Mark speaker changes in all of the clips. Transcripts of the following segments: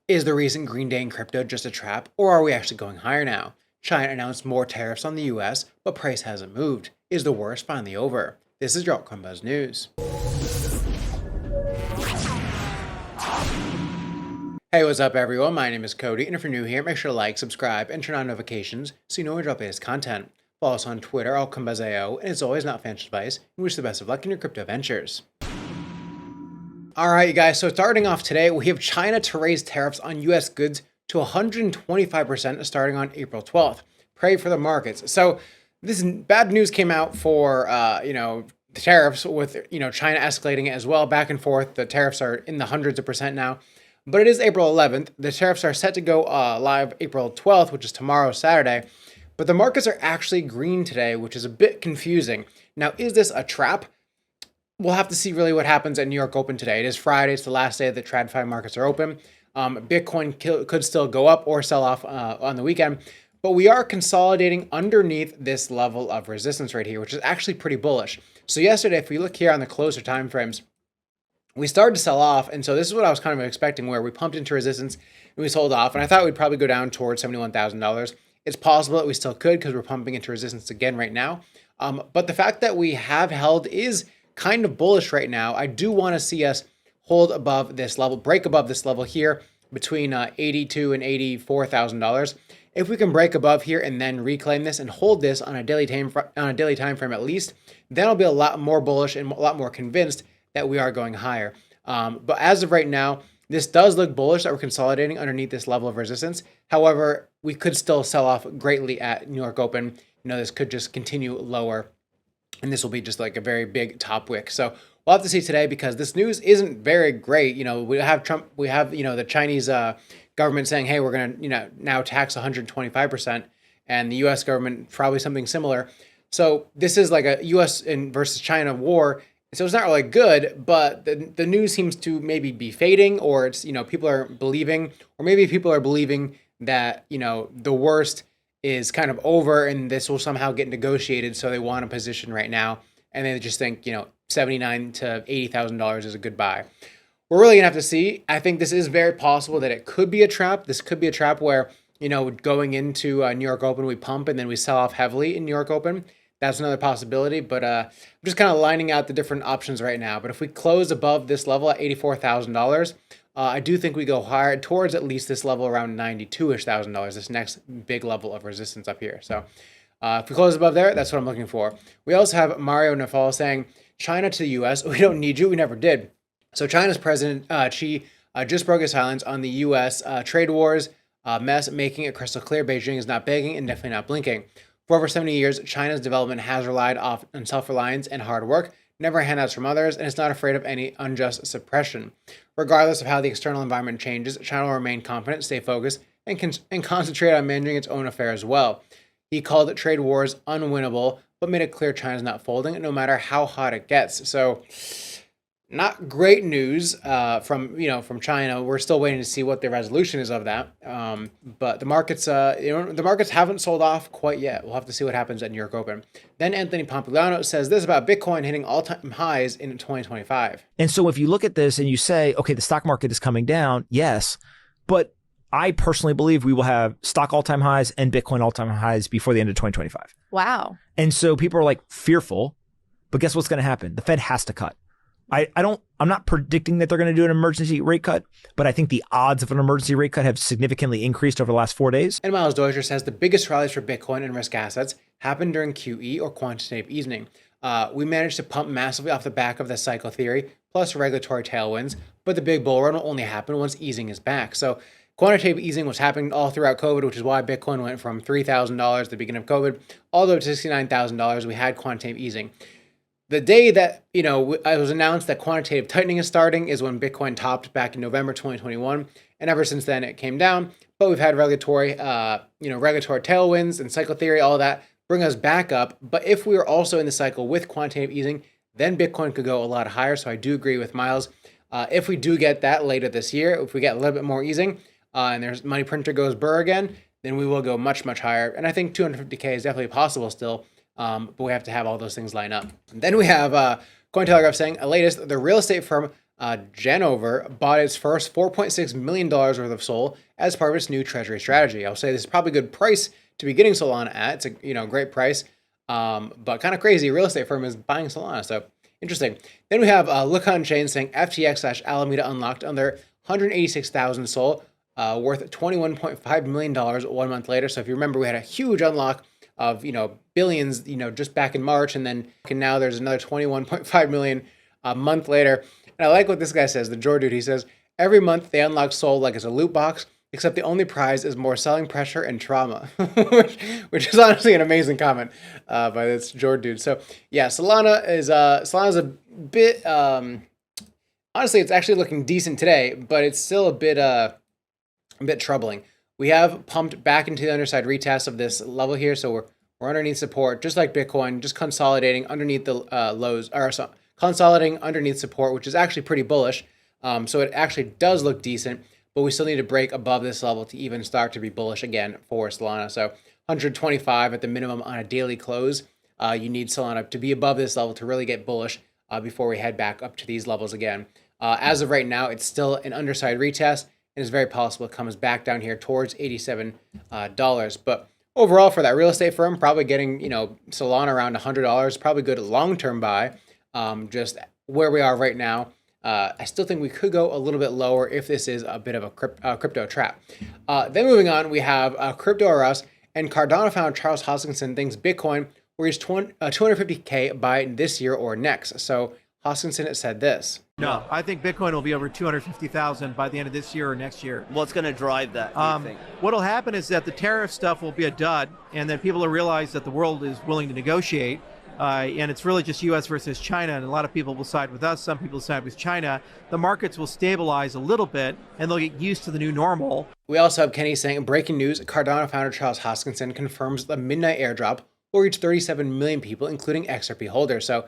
Speaker 1: Is the recent green day in crypto just a trap, or are we actually going higher now? China announced more tariffs on the US, but price hasn't moved. Is the worst finally over? This is your Altcoin Buzz News. Hey, what's up everyone? My name is Cody, and if you're new here, make sure to like, subscribe, and turn on notifications so you know when I drop latest content. Follow us on Twitter, AltcoinBuzzAO, and it's always not financial advice. We wish the best of luck in your crypto ventures. Alright, you guys, so starting off today, we have China to raise tariffs on US goods to 125% starting on April 12th. Pray for the markets. So this bad news came out for, the tariffs with, China escalating it as well, back and forth. The tariffs are in the hundreds of percent now. But it is April 11th. The tariffs are set to go live April 12th, which is tomorrow, Saturday. But the markets are actually green today, which is a bit confusing. Now, is this a trap? We'll have to see really what happens at New York Open today. It is Friday. It's the last day that TradFi markets are open. Bitcoin could still go up or sell off on the weekend. But we are consolidating underneath this level of resistance right here, which is actually pretty bullish. So yesterday, if we look here on the closer time frames, we started to sell off. And so this is what I was kind of expecting, where we pumped into resistance and we sold off. And I thought we'd probably go down towards $71,000. It's possible that we still could because we're pumping into resistance again right now. But the fact that we have held is kind of bullish right now. I do want to see us hold above this level, break above this level here between $82,000 and $84,000. If we can break above here and then reclaim this and hold this on a daily time frame at least, then I'll be a lot more bullish and a lot more convinced that we are going higher. But as of right now, this does look bullish that we're consolidating underneath this level of resistance. However, we could still sell off greatly at New York Open. This could just continue lower. And this will be just like a very big top wick. So we'll have to see today, because this news isn't very great. We have Trump, we have, the Chinese government saying, hey, we're going to, now tax 125%, and the US government probably something similar. So this is like a US versus China war. So it's not really good, but the news seems to maybe be fading, or it's, people are believing, or maybe people are believing that, the worst is kind of over and this will somehow get negotiated. So they want a position right now, and they just think, $79,000 to $80,000 is a good buy. We're really gonna have to see. I think this is very possible that it could be a trap. This could be a trap where, going into New York Open, we pump and then we sell off heavily in New York Open. That's another possibility, but I'm just kind of lining out the different options right now. But if we close above this level at $84,000, I do think we go higher towards at least this level around $92,000-ish, this next big level of resistance up here. So if we close above there, that's what I'm looking for. We also have Mario Nafal saying, China to the US, we don't need you, we never did. So China's president, Xi, just broke his silence on the US trade wars mess, making it crystal clear Beijing is not begging and definitely not blinking. For over 70 years, China's development has relied on self-reliance and hard work, never handouts from others, and is not afraid of any unjust suppression. Regardless of how the external environment changes, China will remain confident, stay focused, and concentrate on managing its own affairs well. He called trade wars unwinnable, but made it clear China's not folding, no matter how hot it gets. So, not great news from China. We're still waiting to see what the resolution is of that. But the markets, the markets haven't sold off quite yet. We'll have to see what happens at New York Open. Then Anthony Pompliano says this about Bitcoin hitting all-time highs in 2025.
Speaker 2: And so if you look at this and you say, okay, the stock market is coming down, yes, but I personally believe we will have stock all-time highs and Bitcoin all-time highs before the end of 2025.
Speaker 3: Wow.
Speaker 2: And so people are like fearful, but guess what's going to happen? The Fed has to cut. I'm not predicting that they're going to do an emergency rate cut, but I think the odds of an emergency rate cut have significantly increased over the last 4 days.
Speaker 1: And Miles Dozier says the biggest rallies for Bitcoin and risk assets happened during QE or quantitative easing. We managed to pump massively off the back of the cycle theory, plus regulatory tailwinds, but the big bull run will only happen once easing is back. So quantitative easing was happening all throughout COVID, which is why Bitcoin went from $3,000 at the beginning of COVID all the way to $69,000. We had quantitative easing. The day that, it was announced that quantitative tightening is starting is when Bitcoin topped back in November 2021. And ever since then, it came down. But we've had regulatory tailwinds and cycle theory, all of that bring us back up. But if we were also in the cycle with quantitative easing, then Bitcoin could go a lot higher. So I do agree with Miles. If we do get that later this year, if we get a little bit more easing and there's money printer goes burr again, then we will go much, much higher. And I think 250K is definitely possible still. But we have to have all those things line up. And then we have Cointelegraph saying, latest, the real estate firm Janover bought its first $4.6 million worth of Sol as part of its new treasury strategy. I'll say this is probably a good price to be getting Solana at. It's a great price, but kind of crazy. A real estate firm is buying Solana, so interesting. Then we have Look On Chain saying FTX/Alameda unlocked under 186,000 Sol, worth $21.5 million 1 month later. So if you remember, we had a huge unlock of billions just back in March, and then now there's another 21.5 million a month later. And I like what this guy says, the Jor dude. He says every month they unlock Sol like it's a loot box, except the only prize is more selling pressure and trauma, which is honestly an amazing comment by this Jor dude. So yeah, Solana's a bit honestly, it's actually looking decent today, but it's still a bit troubling. We have pumped back into the underside retest of this level here, so we're underneath support, just like Bitcoin, just consolidating underneath the lows, or so, consolidating underneath support, which is actually pretty bullish. So it actually does look decent, but we still need to break above this level to even start to be bullish again for Solana. So 125 at the minimum on a daily close. You need Solana to be above this level to really get bullish before we head back up to these levels again. As of right now, it's still an underside retest, and it's very possible it comes back down here towards $87. But overall, for that real estate firm, probably getting Solana around $100, probably good long-term buy. Just where we are right now, I still think we could go a little bit lower if this is a bit of a crypto trap. Then moving on, we have Crypto R Us, and Cardano founder Charles Hoskinson thinks Bitcoin will reach 250K by this year or next. So Hoskinson has said this.
Speaker 3: No, I think Bitcoin will be over 250,000 by the end of this year or next year.
Speaker 4: What's going to drive that, do you think?
Speaker 3: What'll happen is that the tariff stuff will be a dud, and then people will realize that the world is willing to negotiate, and it's really just U.S. versus China, and a lot of people will side with us, some people side with China. The markets will stabilize a little bit, and they'll get used to the new normal.
Speaker 1: We also have Kenny saying, breaking news, Cardano founder Charles Hoskinson confirms the midnight airdrop will reach 37 million people, including XRP holders. So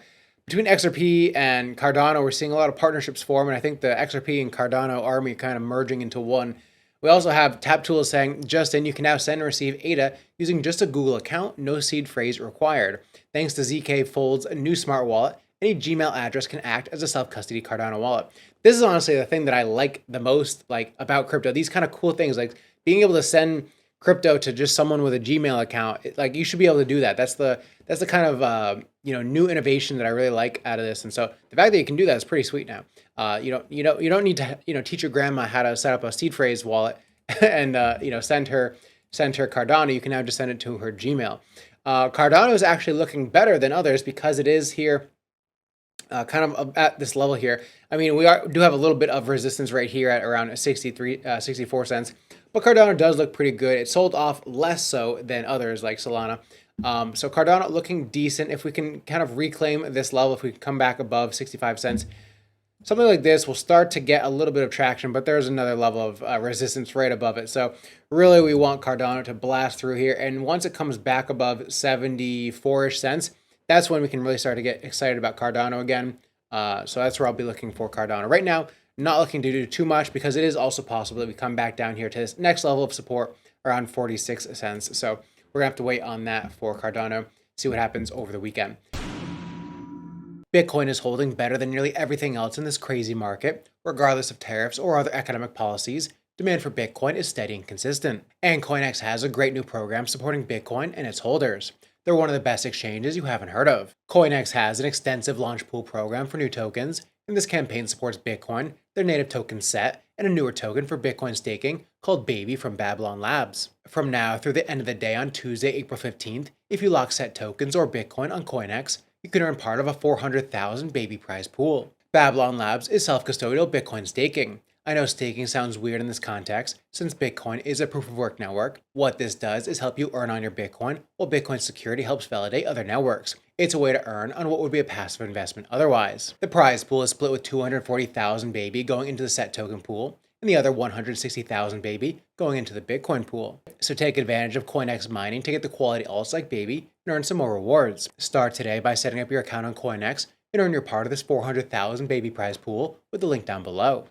Speaker 1: between XRP and Cardano, we're seeing a lot of partnerships form, and I think the XRP and Cardano army kind of merging into one. We also have Tap Tools saying, Justin, you can now send and receive ADA using just a Google account, no seed phrase required. Thanks to ZK Fold's new smart wallet, any Gmail address can act as a self-custody Cardano wallet. This is honestly the thing that I like the most, about crypto. These kind of cool things, like being able to send crypto to just someone with a Gmail account. You should be able to do that. That's the kind of new innovation that I really like out of this. And so the fact that you can do that is pretty sweet now. You don't need to teach your grandma how to set up a seed phrase wallet and send her Cardano. You can now just send it to her Gmail. Cardano is actually looking better than others because it is here kind of at this level here. I mean, we do have a little bit of resistance right here at around 64 cents. But Cardano does look pretty good. It sold off less so than others like Solana. So Cardano looking decent. If we can kind of reclaim this level, if we can come back above 65 cents, something like this will start to get a little bit of traction, but there's another level of resistance right above it. So really we want Cardano to blast through here. And once it comes back above 74-ish cents, that's when we can really start to get excited about Cardano again. So that's where I'll be looking for Cardano. Right now, not looking to do too much because it is also possible that we come back down here to this next level of support around 46 cents. So we're gonna have to wait on that for Cardano, see what happens over the weekend. Bitcoin is holding better than nearly everything else in this crazy market, regardless of tariffs or other economic policies. Demand for Bitcoin is steady and consistent. And CoinEx has a great new program supporting Bitcoin and its holders. They're one of the best exchanges you haven't heard of. CoinEx has an extensive launch pool program for new tokens, and this campaign supports Bitcoin, their native token set, and a newer token for Bitcoin staking called Baby from Babylon Labs. From now through the end of the day on Tuesday, April 15th, if you lock set tokens or Bitcoin on CoinEx, you can earn part of a 400,000 Baby prize pool. Babylon Labs is self-custodial Bitcoin staking. I know staking sounds weird in this context, since Bitcoin is a proof-of-work network. What this does is help you earn on your Bitcoin, while Bitcoin security helps validate other networks. It's a way to earn on what would be a passive investment otherwise. The prize pool is split with 240,000 Baby going into the set token pool, and the other 160,000 Baby going into the Bitcoin pool. So take advantage of CoinEx mining to get the quality alts like Baby and earn some more rewards. Start today by setting up your account on CoinEx and earn your part of this 400,000 Baby prize pool with the link down below.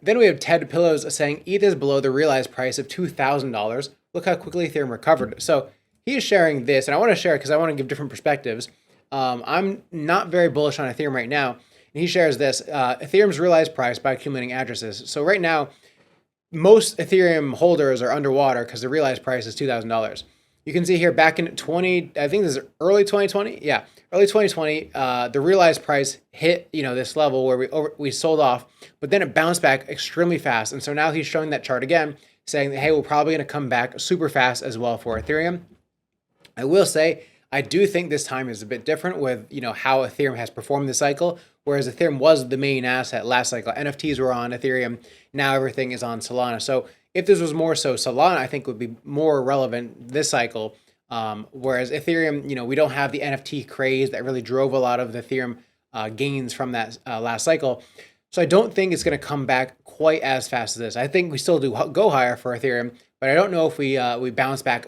Speaker 1: Then we have Ted Pillows saying ETH is below the realized price of $2,000. Look how quickly Ethereum recovered. So he is sharing this, and I want to share it because I want to give different perspectives. I'm not very bullish on Ethereum right now, And he shares this, Ethereum's realized price by accumulating addresses. So right now, most Ethereum holders are underwater because the realized price is $2,000. You can see here back in I think this is early 2020. Yeah, early 2020, the realized price hit, this level where we sold off, but then it bounced back extremely fast. And so now he's showing that chart again, saying that, hey, we're probably going to come back super fast as well for Ethereum. I will say, I do think this time is a bit different with, how Ethereum has performed this cycle, whereas Ethereum was the main asset last cycle. NFTs were on Ethereum. Now everything is on Solana. So if this was more so Solana, I think would be more relevant this cycle. Whereas Ethereum, we don't have the NFT craze that really drove a lot of the Ethereum gains from that last cycle. So I don't think it's going to come back quite as fast as this. I think we still do go higher for Ethereum, but I don't know if we bounce back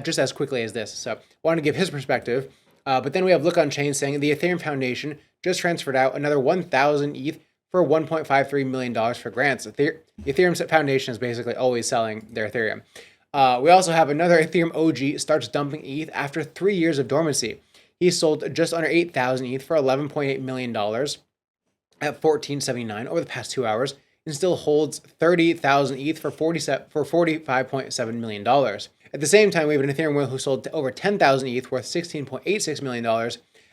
Speaker 1: just as quickly as this. So I wanted to give his perspective. But then we have Look on Chain saying the Ethereum Foundation just transferred out another 1,000 ETH for $1.53 million for grants. The Ethereum Foundation is basically always selling their Ethereum. We also have another Ethereum OG starts dumping ETH after 3 years of dormancy. He sold just under 8,000 ETH for $11.8 million at $14.79 over the past 2 hours, and still holds 30,000 ETH for $45.7 million. At the same time, we have an Ethereum whale who sold over 10,000 ETH worth $16.86 million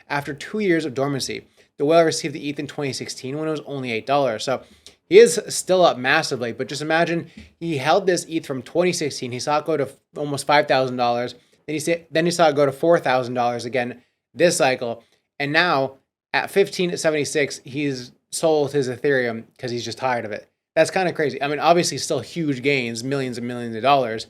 Speaker 1: after 2 years of dormancy. The whale received the ETH in 2016 when it was only $8. So he is still up massively, but just imagine he held this ETH from 2016. He saw it go to almost $5,000. Then he saw it go to $4,000 again this cycle. And now at 15.76, he's sold his Ethereum because he's just tired of it. That's kind of crazy. I mean, obviously still huge gains, millions and millions of dollars,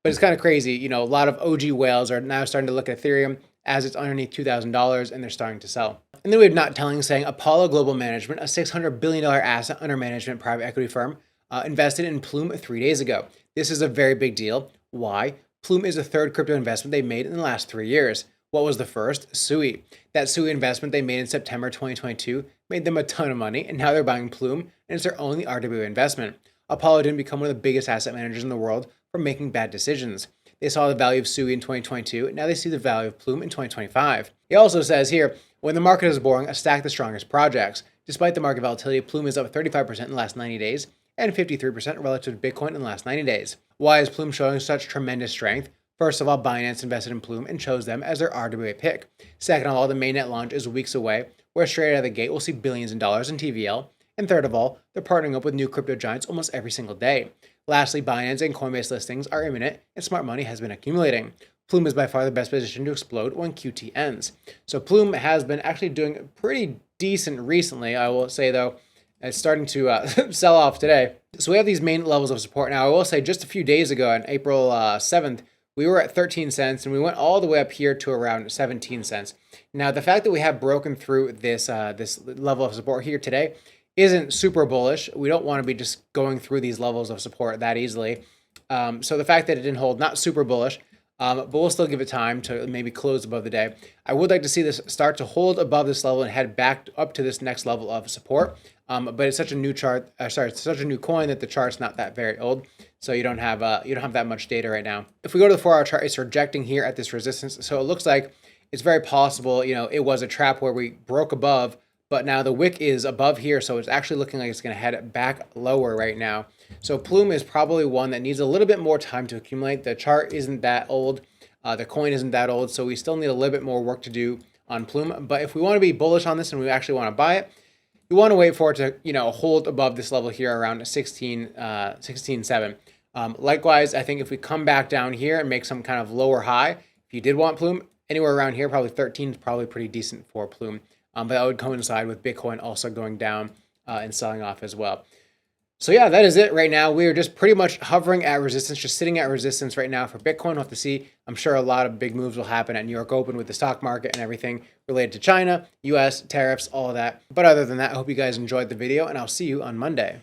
Speaker 1: but it's kind of crazy. A lot of OG whales are now starting to look at Ethereum as it's underneath $2,000 and they're starting to sell. And then we have Not Telling saying Apollo Global Management, a $600 billion asset under management private equity firm, invested in Plume 3 days ago. This is a very big deal. Why? Plume is the third crypto investment they made in the last 3 years. What was the first? Sui. That Sui investment they made in September 2022 made them a ton of money, and now they're buying Plume, and it's their only RWA investment. Apollo didn't become one of the biggest asset managers in the world for making bad decisions. They saw the value of Sui in 2022, and now they see the value of Plume in 2025. He also says here, when the market is boring, stack the strongest projects. Despite the market volatility, Plume is up 35% in the last 90 days and 53% relative to Bitcoin in the last 90 days. Why is Plume showing such tremendous strength? First of all, Binance invested in Plume and chose them as their RWA pick. Second of all, the mainnet launch is weeks away, where straight out of the gate we'll see billions in dollars in TVL. And third of all, they're partnering up with new crypto giants almost every single day. Lastly, Binance and Coinbase listings are imminent, and smart money has been accumulating. Plume is by far the best position to explode when QT ends. So Plume has been actually doing pretty decent recently, I will say, though. It's starting to sell off today. So we have these main levels of support. Now, I will say just a few days ago, on April 7th, we were at 13 cents and we went all the way up here to around 17 cents. Now, the fact that we have broken through this level of support here today isn't super bullish. We don't want to be just going through these levels of support that easily. So the fact that it didn't hold, not super bullish, but we'll still give it time to maybe close above the day. I would like to see this start to hold above this level and head back up to this next level of support. But it's such a new chart. It's such a new coin that the chart's not that very old, so you don't have that much data right now. If we go to the 4-hour chart, it's rejecting here at this resistance. So it looks like it's very possible. It was a trap where we broke above, but now the wick is above here, so it's actually looking like it's going to head back lower right now. So Plume is probably one that needs a little bit more time to accumulate. The chart isn't that old. The coin isn't that old, so we still need a little bit more work to do on Plume. But if we want to be bullish on this and we actually want to buy it, you want to wait for it to, hold above this level here around 16.7. Likewise, I think if we come back down here and make some kind of lower high, if you did want Plume, anywhere around here, probably 13 is probably pretty decent for Plume. But that would coincide with Bitcoin also going down and selling off as well. So yeah, that is it right now. We are just pretty much hovering at resistance, just sitting at resistance right now for Bitcoin. We'll have to see. I'm sure a lot of big moves will happen at New York Open with the stock market and everything related to China, US, tariffs, all of that. But other than that, I hope you guys enjoyed the video, and I'll see you on Monday.